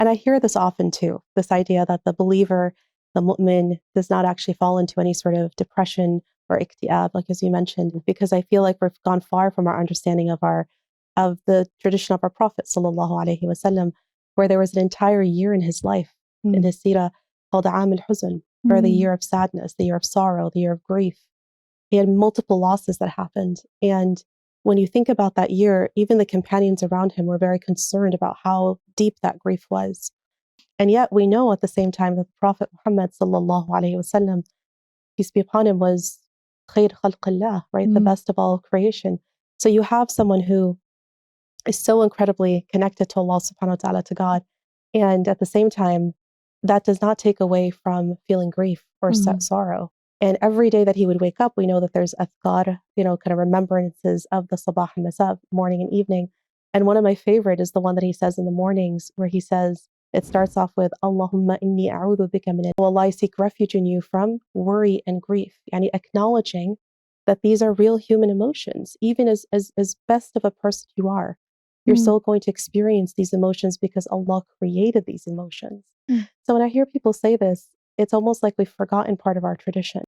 And I hear this often too, this idea that the believer, the mu'min, does not actually fall into any sort of depression or iktiab, like as you mentioned, because I feel like we've gone far from our understanding of the tradition of our Prophet sallallahu alaihi wasallam, where there was an entire year in his life, in his seerah, called al-Huzn, or the year of sadness, the year of sorrow, the year of grief. He had multiple losses that happened. And when you think about that year, even the companions around him were very concerned about how deep that grief was. And yet we know at the same time that the Prophet Muhammad sallallahu alaihi wasallam, peace be upon him, was khair khalqillah, right? The best of all creation. So you have someone who is so incredibly connected to Allah subhanahu wa ta'ala, to God. And at the same time, that does not take away from feeling grief or sorrow. And every day that he would wake up, we know that there's athkar, kind of remembrances of the sabah and masa, morning and evening. And one of my favorite is the one that he says in the mornings, where he says, it starts off with, Allahumma inni a'udhu bika min, oh Allah, I seek refuge in you from worry and grief. And acknowledging that these are real human emotions. Even as best of a person you are, you're still going to experience these emotions because Allah created these emotions. So when I hear people say this, it's almost like we've forgotten part of our tradition.